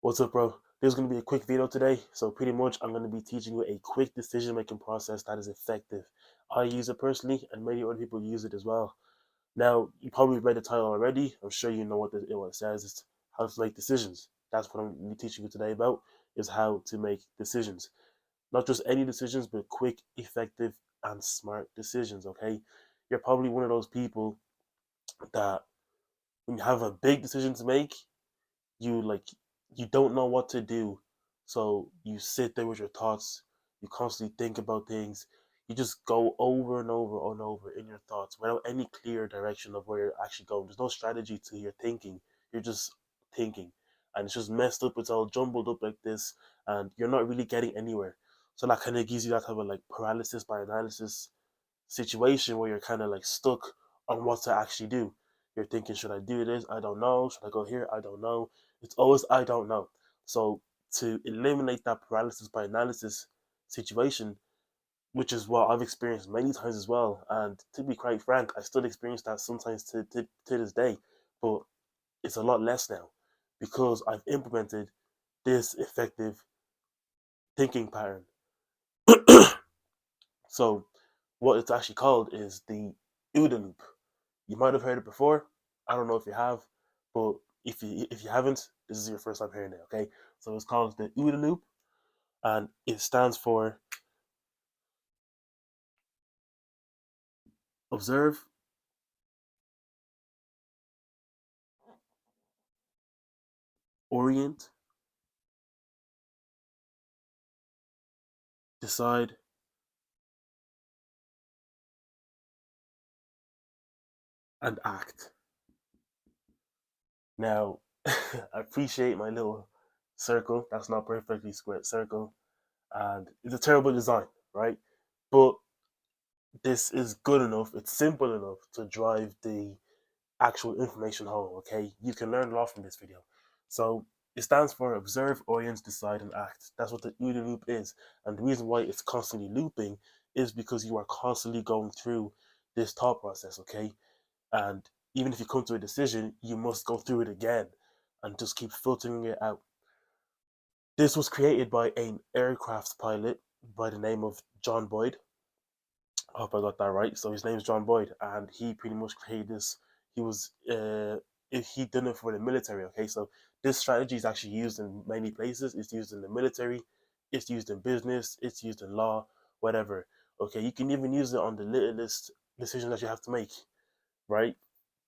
What's up, bro? This is going to be a quick video today. So pretty much I'm going to be teaching you a quick decision-making process that is effective. I use it personally and many other people use it as well. Now, you probably read the title already. I'm sure you know what it says. It's how to make decisions. That's what I'm going to be teaching you today about, is how to make decisions. Not just any decisions, but quick, effective, and smart decisions, okay? You're probably one of those people that when you have a big decision to make, you like you don't know what to do, so you sit there with your thoughts. You constantly think about things. You just go over and over and over in your thoughts without any clear direction of where you're actually going. There's no strategy to your thinking. You're just thinking, and it's just messed up. It's all jumbled up like this, and you're not really getting anywhere. So that kind of gives you that type of like paralysis by analysis situation where you're kind of like stuck on what to actually do. You're thinking, should I do this? I don't know. Should I go here? I don't know. It's always, I don't know. So to eliminate that paralysis by analysis situation, which is what I've experienced many times as well. And to be quite frank, I still experience that sometimes to this day, but it's a lot less now because I've implemented this effective thinking pattern. So what it's actually called is the OODA loop. You might have heard it before. I don't know if you have, but if you haven't, this is your first time hearing it. Okay, so it's called the OODA loop, and it stands for observe, orient, decide, and act. Now, I appreciate my little circle. That's not perfectly square circle, and it's a terrible design, right? But this is good enough. It's simple enough to drive the actual information home. Okay, you can learn a lot from this video. So it stands for observe, orient, decide, and act. That's what the OODA loop is, and the reason why it's constantly looping is because you are constantly going through this thought process. Okay, and even if you come to a decision, you must go through it again and just keep filtering it out. This was created by an aircraft pilot by the name of John Boyd. I hope I got that right. So his name is John Boyd, and he pretty much created this. He was he done it for the military. Okay, so this strategy is actually used in many places. It's used in the military, it's used in business, it's used in law, whatever. Okay, you can even use it on the littlest decision that you have to make, right?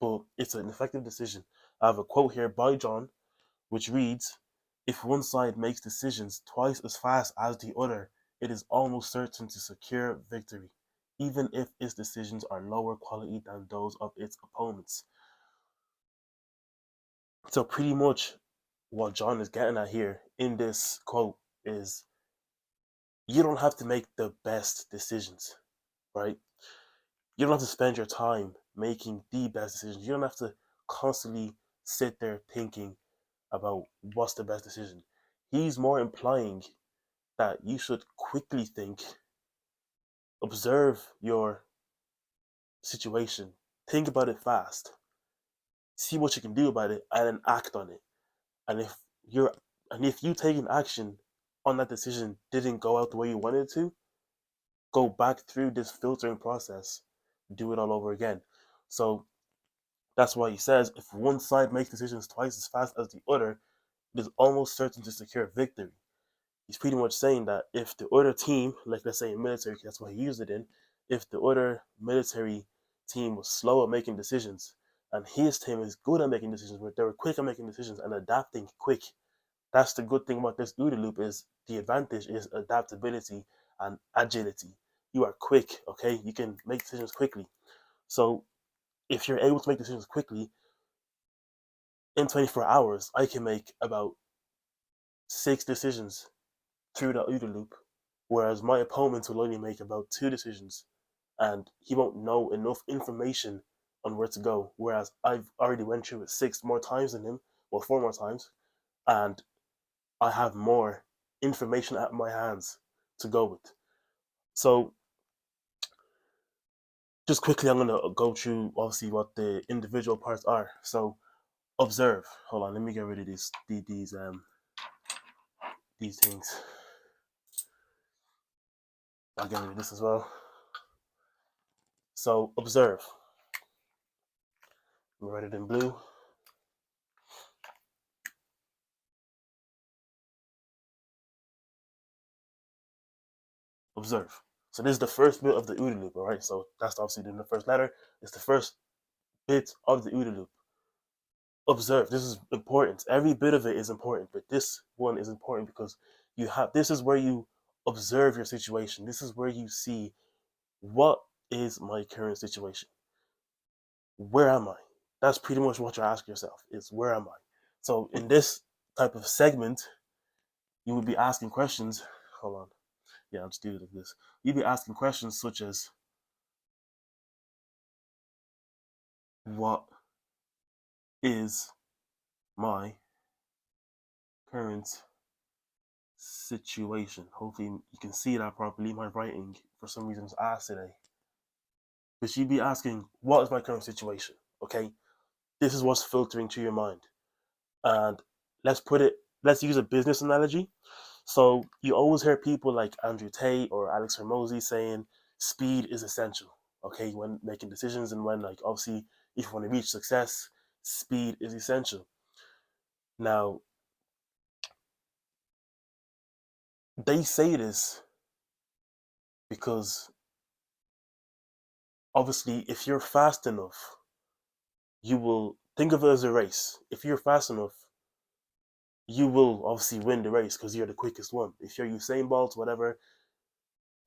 But it's an effective decision. I have a quote here by John, which reads, "If one side makes decisions twice as fast as the other, it is almost certain to secure victory, even if its decisions are lower quality than those of its opponents." So, pretty much what John is getting at here in this quote is you don't have to make the best decisions, right? You don't have to spend your time making the best decisions. You don't have to constantly sit there thinking about what's the best decision. He's more implying that you should quickly think, observe your situation, think about it fast, see what you can do about it, and then act on it. And you're if you taking action on that decision didn't go out the way you wanted to, go back through this filtering process, do it all over again. So that's why he says if one side makes decisions twice as fast as the other, it is almost certain to secure victory. He's pretty much saying that if the other team, like let's say in military, that's what he used it in, if the other military team was slow at making decisions and his team is good at making decisions, where they were quick at making decisions and adapting quick. That's the good thing about this OODA loop is the advantage is adaptability and agility. You are quick, okay? You can make decisions quickly. So if you're able to make decisions quickly, in 24 hours, I can make about 6 decisions through the OODA loop, whereas my opponent will only make about 2 decisions, and he won't know enough information on where to go. Whereas I've already went through it 6 more times than him, well 4 more times, and I have more information at my hands to go with. So just quickly, I'm gonna go through obviously what the individual parts are. So observe. Hold on, let me get rid of these. these things. I'll get rid of this as well. So observe. We write it in blue. Observe. So this is the first bit of the OODA loop, all right? So that's obviously the first letter. It's the first bit of the OODA loop. Observe. This is important. Every bit of it is important, but this one is important because this is where you observe your situation. This is where you see, what is my current situation? Where am I? That's pretty much what you're asking yourself, is where am I? So in this type of segment, you would be asking questions. Hold on. Yeah, I'll just do it like this. You'd be asking questions such as, what is my current situation? Hopefully you can see that properly. My writing for some reason is ass today. But you'd be asking, what is my current situation? Okay? This is what's filtering through your mind. And let's use a business analogy. So you always hear people like Andrew Tate or Alex Hormozy saying speed is essential. Okay, when making decisions, and when, like, obviously if you want to reach success, speed is essential. Now, they say this because obviously if you're fast enough, you will think of it as a race. If you're fast enough, you will obviously win the race because you're the quickest one. If you're Usain Bolt, whatever,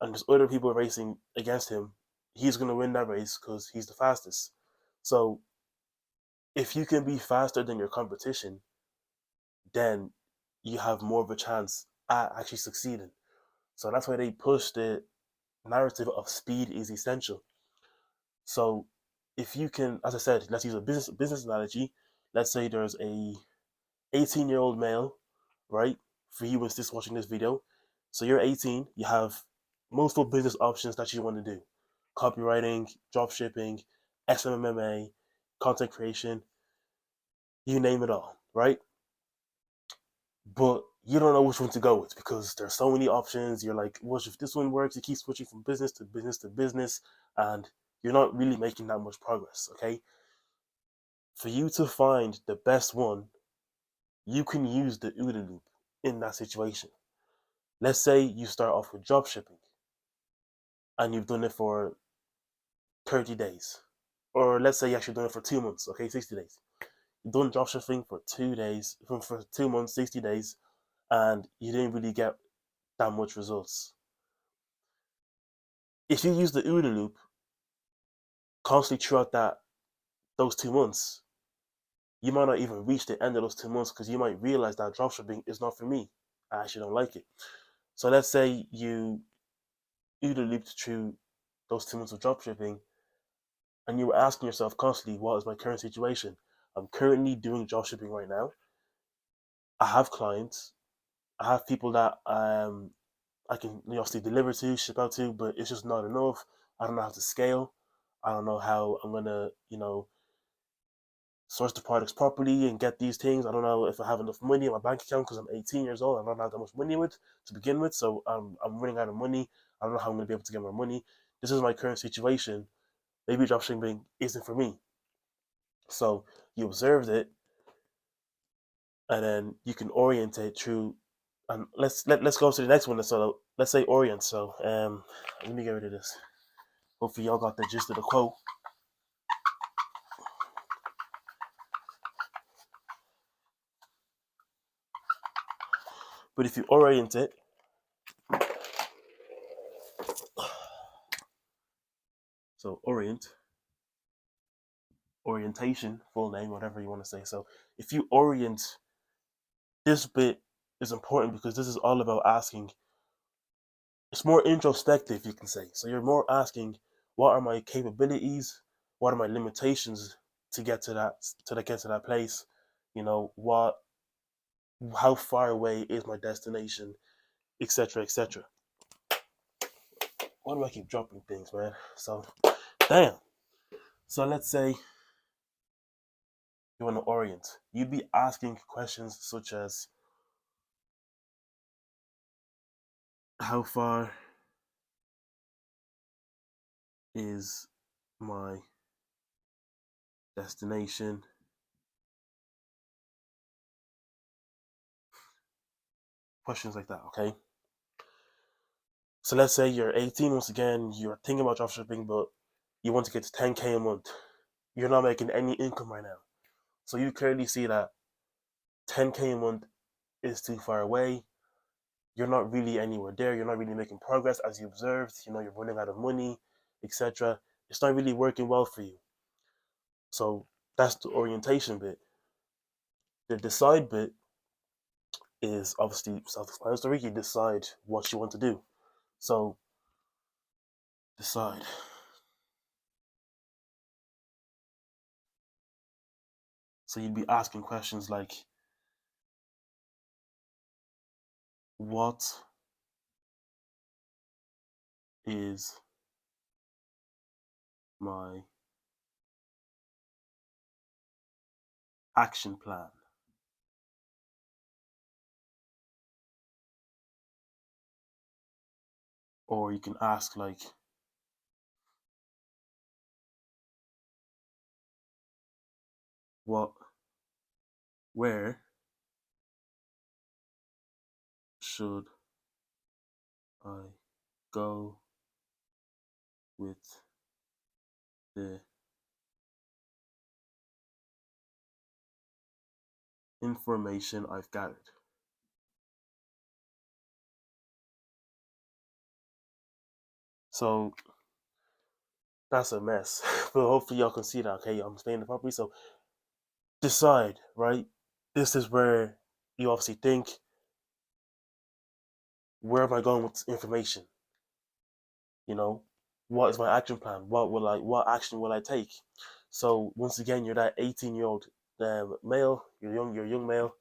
and there's other people racing against him, he's going to win that race because he's the fastest. So if you can be faster than your competition, then you have more of a chance at actually succeeding. So that's why they push the narrative of speed is essential. So if you can, as I said, let's use a business analogy. Let's say there's a 18-year-old male, right? For you who's just watching this video. So you're 18, you have multiple business options that you want to do. Copywriting, drop shipping, SMMA, content creation, you name it all, right? But you don't know which one to go with because there's so many options. You're like, what if this one works? You keep switching from business to business to business, and you're not really making that much progress, okay? For you to find the best one, you can use the OODA loop in that situation. Let's say you start off with drop shipping and you've done it for 30 days. Or let's say you actually done it for 2 months, okay, 60 days. You've done drop shipping for 2 days, for 2 months, 60 days, and you didn't really get that much results. If you use the OODA loop constantly throughout those 2 months, you might not even reach the end of those 2 months because you might realize that dropshipping is not for me. I actually don't like it. So let's say you OODA looped through those 2 months of dropshipping and you were asking yourself constantly, what is my current situation? I'm currently doing dropshipping right now. I have clients. I have people that I can obviously deliver to, ship out to, but it's just not enough. I don't know how to scale. I don't know how I'm gonna, source the products properly and get these things. I don't know if I have enough money in my bank account because I'm 18 years old. I don't have that much money with to begin with, so I'm running out of money. I don't know how I'm gonna be able to get more money. This is my current situation. Maybe dropshipping isn't for me. So you observed it, and then you can orientate through. And let's go to the next one. So let's say orient. So let me get rid of this. Hopefully y'all got the gist of the quote. But if you orient it, so orientation, full name, whatever you want to say. So if you orient, this bit is important because this is all about asking. It's more introspective, you can say. So you're more asking, what are my capabilities? What are my limitations to get to that place? What, how far away is my destination, etc., etc. Why do I keep dropping things, man? So, damn. So let's say you want to orient. You'd be asking questions such as, How far is my destination? Questions like that, okay? So let's say you're 18, once again, you're thinking about dropshipping, but you want to get to 10K a month. You're not making any income right now. So you clearly see that 10K a month is too far away. You're not really anywhere there. You're not really making progress as you observed. You're running out of money, etc. It's not really working well for you. So that's the orientation bit. The decide bit is obviously self-explanatory. You decide what you want to do. So decide. So you'd be asking questions like, what is my action plan? Or you can ask like, what, where should I go with the information I've gathered? So that's a mess. But hopefully y'all can see that, okay? I'm explaining it properly. So decide, right? This is where you obviously think, where am I going with this information? You know, what is my action plan? What action will I take? So once again, you're that 18-year-old male, you're a young male,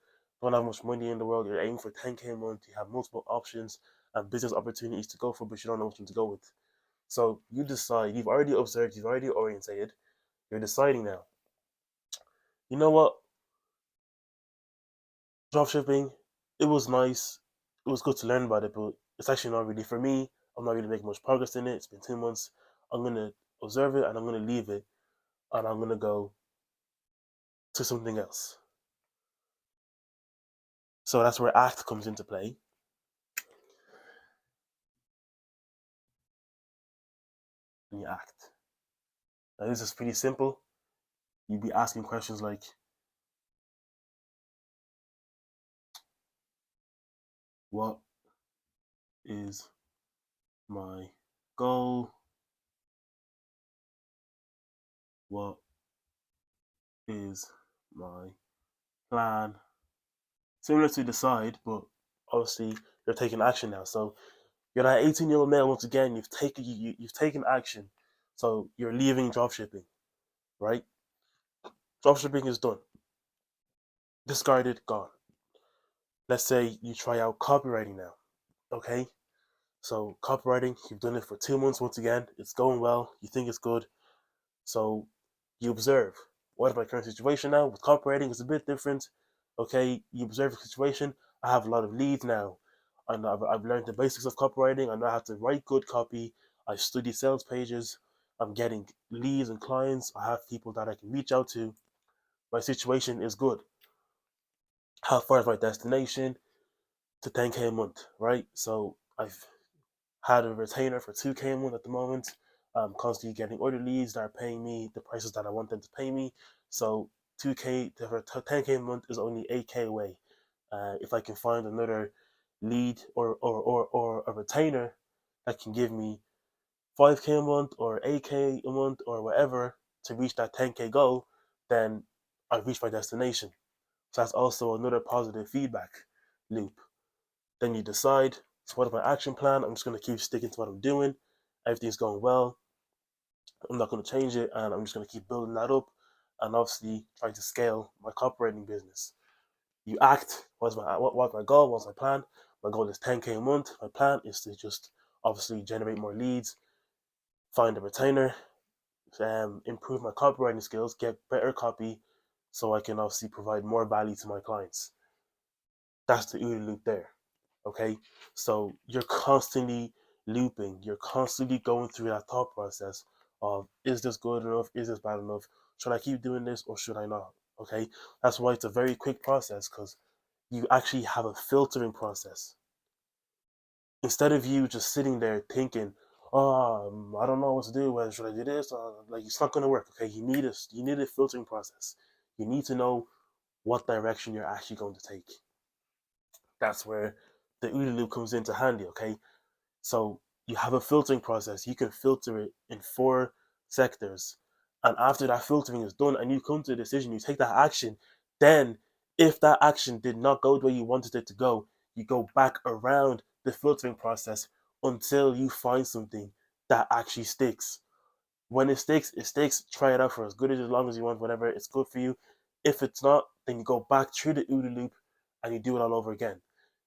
don't have much money in the world, you're aiming for 10K a month, you have multiple options and business opportunities to go for, but you don't know which one to go with. So you decide, you've already observed, you've already orientated, you're deciding now. You know what? Dropshipping, it was nice. It was good to learn about it, but it's actually not really for me. I'm not really making much progress in it. It's been 2 months. I'm gonna observe it and I'm gonna leave it and I'm gonna go to something else. So that's where act comes into play. And you act. Now this is pretty simple. You'd be asking questions like, what is my goal? What is my plan? Similar to decide, but obviously you're taking action now. So you're that 18-year-old male. Once again, you've taken action. So you're leaving dropshipping, right? Dropshipping is done, discarded, gone. Let's say you try out copywriting now, okay? So copywriting, you've done it for 2 months. Once again, it's going well. You think it's good. So you observe, what is my current situation now? With copywriting, it's a bit different. Okay, you observe the situation. I have a lot of leads now. And I've learned the basics of copywriting. I know how to write good copy. I study sales pages. I'm getting leads and clients. I have people that I can reach out to. My situation is good. How far is my destination? To 10K a month, right? So I've had a retainer for 2K a month at the moment. I'm constantly getting other leads that are paying me the prices that I want them to pay me. So 2K for 10K a month is only 8K away. If I can find another lead or a retainer that can give me 5K a month or 8K a month or whatever to reach that 10K goal, then I've reached my destination. So that's also another positive feedback loop. Then you decide, so what is my action plan? I'm just going to keep sticking to what I'm doing. Everything's going well. I'm not going to change it, and I'm just going to keep building that up, and obviously trying to scale my copywriting business. You act. What's my goal? What's my plan? My goal is 10K a month. My plan is to just obviously generate more leads, find a retainer, improve my copywriting skills, get better copy, so I can obviously provide more value to my clients. That's the OODA loop there. Okay, so you're constantly looping, you're constantly going through that thought process of, is this good enough, is this bad enough, should I keep doing this or should I not? Okay, that's why it's a very quick process, because you actually have a filtering process. Instead of you just sitting there thinking, oh, I don't know what to do, whether should I do this, like, it's not going to work. Okay, you need a filtering process. You need to know what direction you're actually going to take. That's where the OODA loop comes into handy. Okay, so you have a filtering process. You can filter it in 4 sectors. And after that filtering is done and you come to a decision, you take that action, then if that action did not go the way you wanted it to go, you go back around the filtering process until you find something that actually sticks. When it sticks, it sticks. Try it out for as good as long as you want, whatever. It's good for you. If it's not, then you go back through the OODA loop and you do it all over again.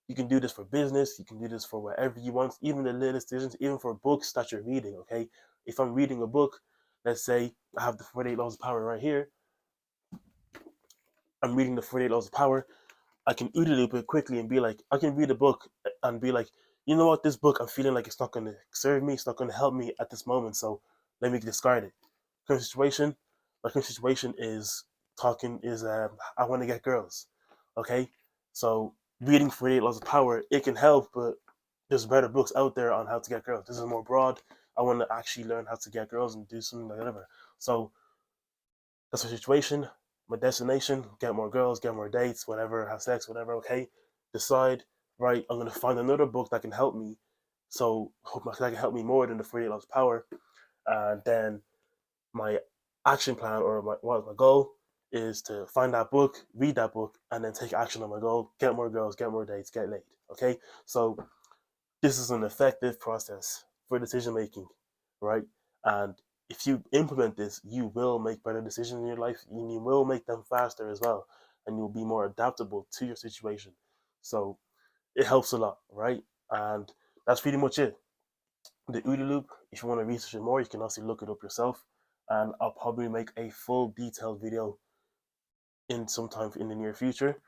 You can do this for business. You can do this for whatever you want, even the little decisions, even for books that you're reading. Okay, if I'm reading a book, let's say I have the 48 Laws of Power right here. I'm reading the 48 Laws of Power. I can OODA loop it quickly and be like, I can read a book and be like, you know what, this book I'm feeling like it's not going to serve me, it's not going to help me at this moment, so let me discard it. Current situation, my current situation is I want to get girls. Okay, so reading 48 Laws of Power, it can help, but there's better books out there on how to get girls. This is more broad. I want to actually learn how to get girls and do something like whatever. So that's my situation, my destination, get more girls, get more dates, whatever, have sex, whatever, okay? Decide, right, I'm gonna find another book that can help me. So hope that can help me more than the 48 Laws of Power. And then my action plan, or my goal is to find that book, read that book, and then take action on my goal, get more girls, get more dates, get laid. Okay? So this is an effective process for decision making, right? And if you implement this, you will make better decisions in your life, and you will make them faster as well, and you'll be more adaptable to your situation. So it helps a lot, right? And that's pretty much it. The OODA loop, if you want to research it more, you can also look it up yourself. And I'll probably make a full detailed video in sometime in the near future.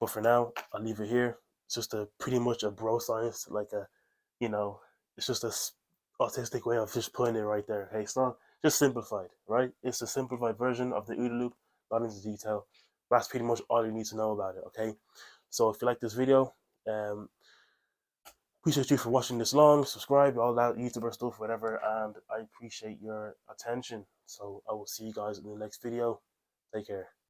But for now, I'll leave it here. It's just a pretty much a bro science, like a, you know, it's just a autistic way of just putting it right there. Okay, it's not just simplified, right? It's a simplified version of the OODA loop, not into detail. That's pretty much all you need to know about it. Okay, so if you like this video, um, appreciate you for watching this long. Subscribe, all that YouTuber stuff, whatever, and I appreciate your attention. So I will see you guys in the next video. Take care.